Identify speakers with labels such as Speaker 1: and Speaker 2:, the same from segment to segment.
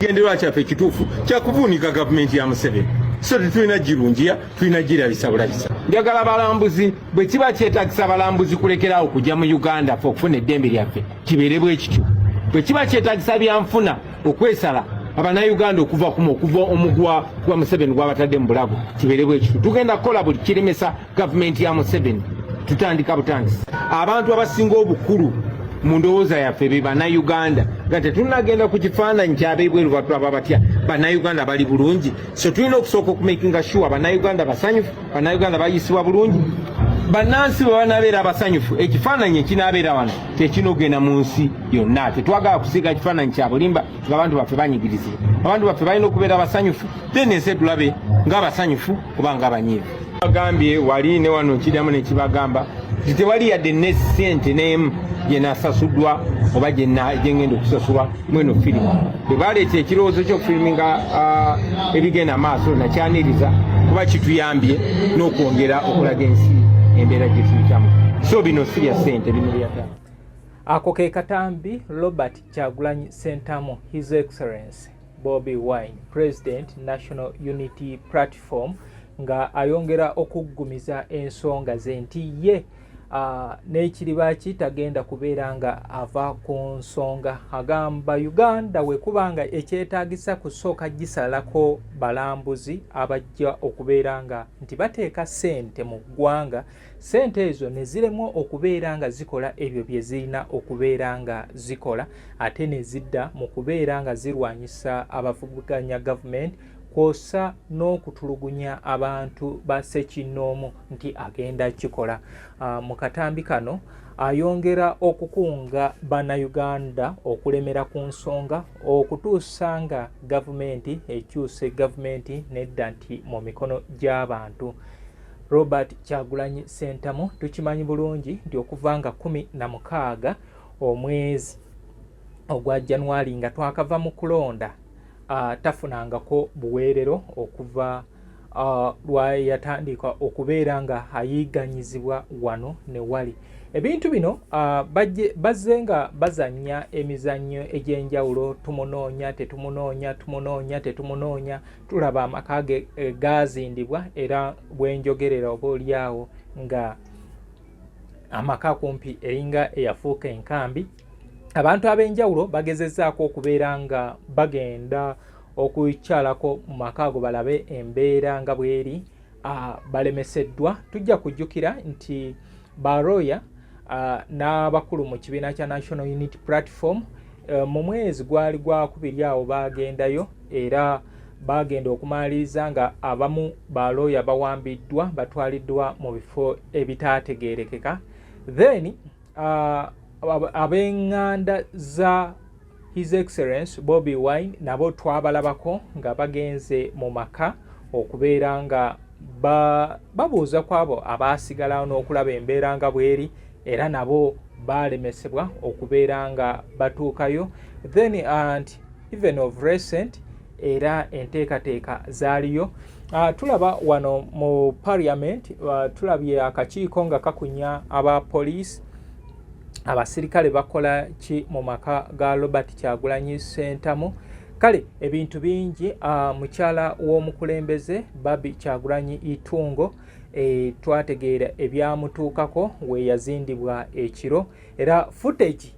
Speaker 1: Gendera kyaffe kituufu kyakuvuunika gavumenti ya Museveni so tetulina girungiya tulina girabisa bulabisa. Njagala balambuzi bwe kiba kyetagisa balambuzi kulekerawo kujja mu Uganda fe okufuna eddembe lyaffe kibeere bwe kityo. Bwe kiba kyetagisa byanfuna okwesala Abanayuganda okuva omugwa gwa Museveni gwabatadde mu bulago kibeere bwe kityo. Tugenda kukola buli kiremesa gavumenti ya Museveni tutandika butandisi. Abantu abasinga obukulu mu ndowooza yaffe be Bannayuganda nga tetunagenda ku kifaananyi ky'abeebweru batulaba batya Bannayuganda bali bulungi. So tulina okusooka okumakinga sure Bannayuganda basanyufu, Bannayuganda bayisibwa bulungi, bannansi bwe banabeera abasanyufu ekifaananyi ekinaabeera wano tekinogenda mu nsi yonna. Tetwagala kusiiga kifaananyi kya bulimba ng'abantu baffe banyigirizibwa. Abantu baffe balina okubeera abasanyufu then ensi tulabe ng'abasanyufu oba ng'abanyiivu. Bagambye wali ne wano kiramu ne kibagamba tewali yadde ne ssente n'emu gye nasasuddwa oba gye ngenda okusasulwa mweno firimu. Bwe baleeta ekirowoozo ky'okufiriminga ebigenda maaso nakyaniriza kuba kituyambye n'okwongera okulaga ensi embeera gye tuyitamu. So bino si bya ssente, bino byata.
Speaker 2: Ako ke katambi Robert Kyagulanyi Ssentamu, His Excellency Bobi Wine, President National Unity Platform, nga ayongera okuggumiza ensonga ze nti ye n'ekiriba kitagenda kubeera nga ava ku nsonga. Agamba Uganda we kubanga ekyetaagisa kusooka gisalako balambuzi abajja okubeera nga nti bateeka ssente mu ggwanga, ssente ezo ne ziremwa okubeera nga zikola ebyo bye zirina okubeera nga zikola, ate ne zidda mu kubeera nga zirwanyisa abavuganya gavumenti kwosa n'okutulugunya abantu ba ssekinnoomu nti agenda kikola. Mu katambi kano ayongera okukunga Bannayuganda okulemera ku nsonga okutuusa nga gavumenti ekyuse gavumenti nedda nti mu mikono gy'abantu. Robert Kyagulanyi Ssentamu tukimanyi bulungi nti okuva nga 16 omwezi ogwa January nga twakava mu kulonda tafunangako buweerero okuva lwa yatandika okubeera nga ayigganyizibwa wano ne wali. Ebintu bino bazze nga bazannya emizannyo egy'enjawulo, tumunoonya tetumunoonya, tumunoonya tetumunoonya, tulaba amaka ge gaazindibwa era bwenjogerera oba oliawo nga amaka kumpi eringa eyafuuka enkambi. Abantu ab'enjawulo bagezezzaako okubeera nga bagenda okukyalako mu maka ago balabe embeera nga bweri. Balemeseddwa. Tujja kujjukira nti baroya n'abakulu mu kibiina kya National Unity Platform mu mwezi gwali gwakubiri awo bagendayo era bagenda okumaliriza nga abamu baroya bawambiddwa batwaliddwa mu bifo ebitaategeerekeka. Then ab'eŋŋanda za His Excellency Bobi Wine nabo twabalabako nga bagenze mu maka okubeera nga babuuza ku abo abaasigalawo n'okulaba embeera nga bweri era nabo balemesebwa okubeera nga batuukayo. Then and even of recent era enteekateeka zaaliyo. Tulaba wano mu Parliament tulabye akakiiko nga kakunya aba police. Abasirikale bakola ki mu maka ga Robert Kyagulanyi Ssentamu. Kale ebintu bingi. Mukyala w'omukulembeze Babi Kyagulanyi Itungo twategeera ebyamutuukako we yazindibwa ekiro era footage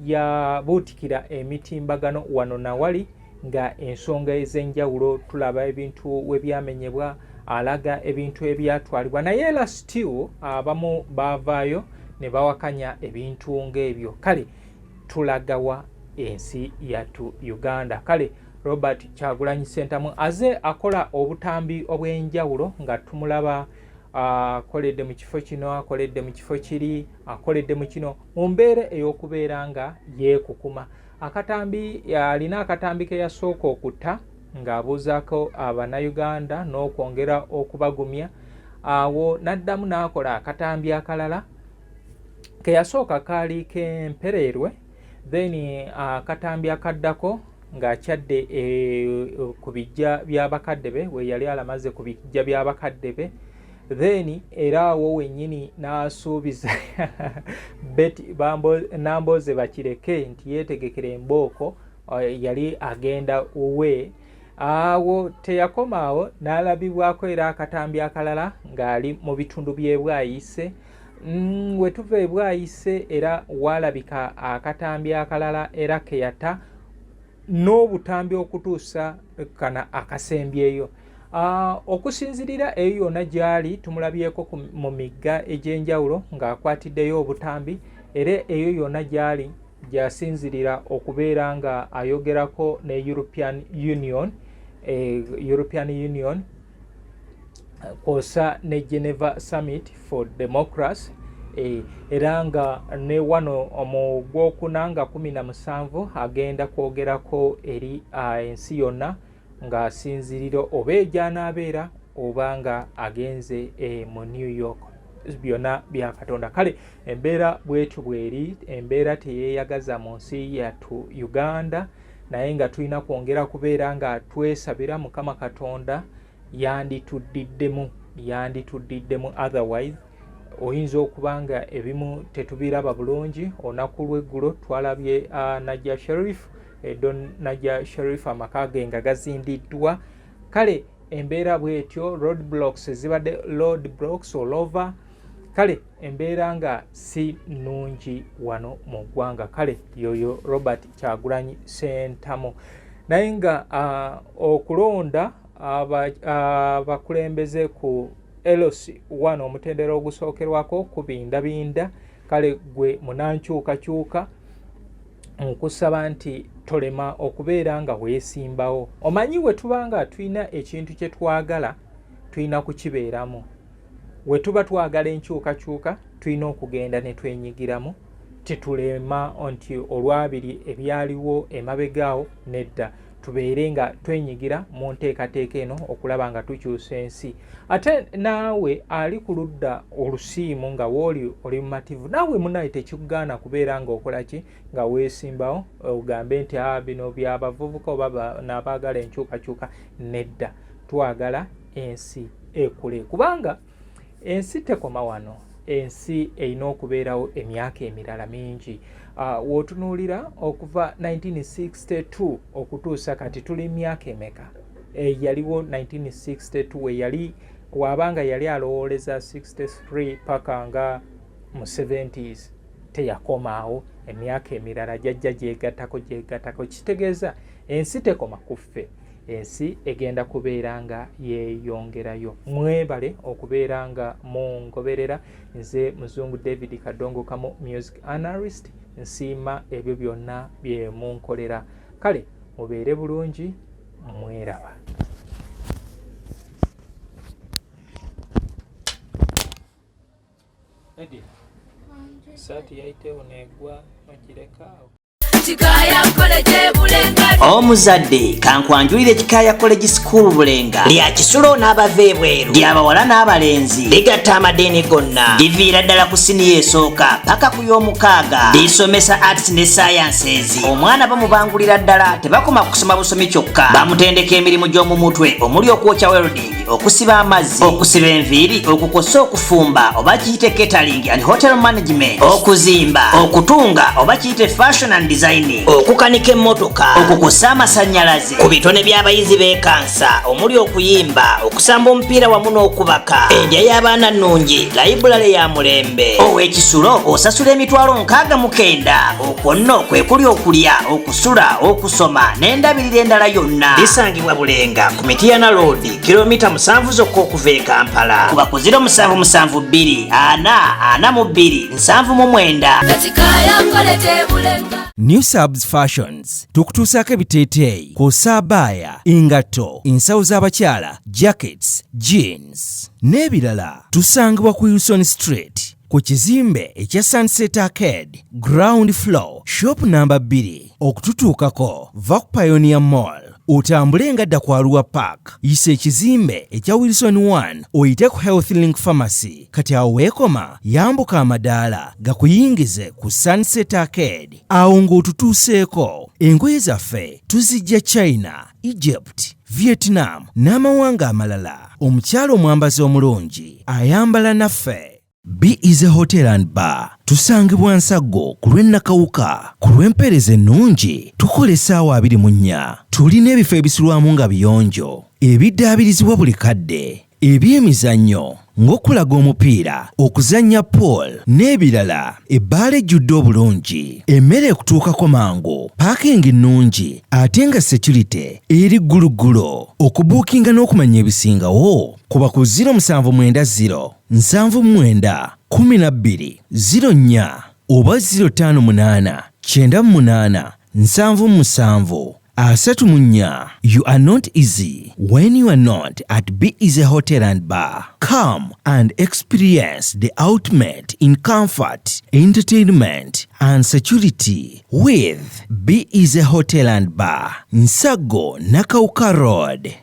Speaker 2: yabuutikira emitimbagano wano nawali nga ensonga ez'enjawulo tulaba ebintu we byamenyebwa, alaga ebintu ebyatwalibwa naye era still abamu baavaayo ne bawakanya ebintu ng'ebyo. Kale tulagawa ensi yattu Uganda. Kale Robert Kyagulanyi Ssentamu aze akola obutambi obw'enjawulo nga tumulaba akoledde mu kifo kino, akoledde mu kifo kiri, akoledde mu kino mu mbeera ey'okubeera nga yeekukuma. Alina akatambi ke yasooka okutta ng'abuuzaako Abannayuganda n'okwongera okubagumya. Awo n'addamu n'akola akatambi akalala ke yasooka kaali k'empererwe, then akatambi akaddako ng'akyadde ku bijja by'abakadde be we yali alamaze ku bijja by'abakadde be, then era awo wennyini n'asuubiza Betty Namboze bakireke nti yeetegekera embooko yali agenda uwe awo teyakomaawo n'alabibwako era akatambi akalala ng'ali mu bitundu by'e Bwayise. We tuva e Bwayise era walabika akatambi akalala era keyata n'obutambi okutuusa kana akasembyeyo. Okusinzirira eyo yonna gyali tumulabyeko mu migga egy'enjawulo ng'akwatiddeyo obutambi era eyo yonna gyali gyasinzirira okubeera nga ayogerako ne European Union kosa ne Geneva Summit for Democracy era nga ne wano mu Gwokuna nga 17 agenda kwogerako eri ensi yonna ng'asinzirira oba ejyanaabeera oba nga agenze mu New York. Byonna bya Katonda. Kale embeera bwetu bweri, embeera teyeeyagaza mu nsi yattu Uganda, naye nga tulina kwongera kubeera nga twesabira Mukama Katonda yandituddiddemu otherwise oyinza okuba nga ebimu tetubiraba bulungi. Olunaku lw'eggulo twalabye Najja Sharif Najja Sharif amaka ge nga gazindiddwa. Kale embeera bwetyo roadblocks ezibadde roadblocks all over. Kale embeera nga si nnungi wano mu ggwanga. Kale yoyo Robert Kyagulanyi Ssentamu. Naye nga okulonda abakulembeze ku LC1 omutendera ogusookerwako kubindabinda. Kale gwe munankyukakyuka nkusaba nti tolema okubeera nga weesimbawo. Omanyi we tuba nga tulina ekintu kye twagala tulina kukibeeramu. We tuba twagala enkyukakyuka tulina okugenda ne twenyigiramu. Tetulema nti olwabiri ebyaliwo emabegaawo nedda. Tubeere nga twenyigira mu nteekateeka eno okulaba nga tukyusa ensi. Ate naawe ali ku ludda olusiimu nga wooli oli mumativu, naawe munaye tekikugaana kubeera nga okola ki nga weesimbawo ogambe nti bino byabavubuka oba n'abaagala enkyukakyuka. Nedda, twagala ensi ekule kubanga ensi tekoma wano. Ensi erina okubeerawo emyaka emirala mingi. Wootunuulira okuva 1962 okutuusa kati tuli myaka emeka. Yaliwo 1962 we yali wabanga yali alowooleza 63 paka nga mu 70s teyakomaawo. Emyaka emirala jajja gyegattako. Kitegeeza ensi tekoma ku ffe. Ensi egenda kubeera nga yeeyongerayo. Mwebale okubeera nga mungoberera. Nze Muzungu David Kadongo Kamo music analyst. Nsiima ebyo byonna bye munkolera. Kale mubeere bulungi, mweraba. Edi, saati yayitewo neegwa nogirekawo.
Speaker 3: Omuzadde kankwanjulire Kikaaya College School Bulenga lya Kisulo n'abava ebweru ly'abawala n'abalenzi ligatta amadeeni gonna liviira ddala ku siniya esooka paka ku y'omukaaga lisomesa arts ne sciences. Omwana bamubangulira ddala tebakoma kusoma busomi kyokka, bamutendeka emirimu gy'omu mutwe omuli okwokya welding, okusiba amazzi, okusiba enviiri, okukosa okufumba oba kiyite catering and hotel management, okuzimba, okutunga oba kiyite fashion and design, okukanika emmotoka, okukosa amasannyalaze, ku bitone by'abayizi b'ekansa omuli okuyimba, okusamba omupiira wamu n'okubaka, endya y'abaana nnungi, layibulale ya mulembe. Ow'Ekisulo osasula emitwalo 69. Okwo nno kwe kuli okulya, okusula, okusoma n'endabirira endala yonna. Lisangibwa Bulenga ku Mityana Road, kilomita 7 zokka okuva e Kampala. Kuba ku 0772 442 799.
Speaker 4: New Subs Fashions tukutuusaako ebiteeteeyi kw'ossa abaya, engatto, ensawo z'abakyala, jackets, jeans n'ebirala. Tusangibwa ku Wilson Street ku kizimbe ekya Sunset Arcade ground floor shop number 2. Okututuukako va ku Pioneer Mall, otambule ngadda ku Arua Park, yisa ekizimbe ekya Wilson 1 oyite ku Health Link Pharmacy. Kati awo weekoma yambuka amadaala gakuyingize ku Sunset Arcade. Awo ng'otutuuseeko. Engoye zaffe tuzijja China, Egypt, Vietnam n'amawanga amalala. Omukyala omwambazi omulungi ayambala naffe. Be Easy Hotel and Bar tusangibwa Nsago ku lw'Ennakawuka. Ku lw'empeereza ennungi tukola essaawa 24. Tulina ebifo ebisulwamu nga biyonjo, ebiddaabirizibwa buli kadde, ebyemizannyo ng'okulaga omupiira, okuzannya pool n'ebirala. Ebbaala ejjudde obulungi, emmere ekutuukako mangu, paakingi nnungi ate nga security eri gguluggulo. Okubuukinga n'okumanya ebisingawo kuba ku 0790 79 12 04 oba 058 98 77 34. You are not easy when you are not at Be Easy Hotel and Bar. Come and experience the ultimate in comfort, entertainment and security with Be Easy Hotel and Bar, Nsago, Nakawuka Road.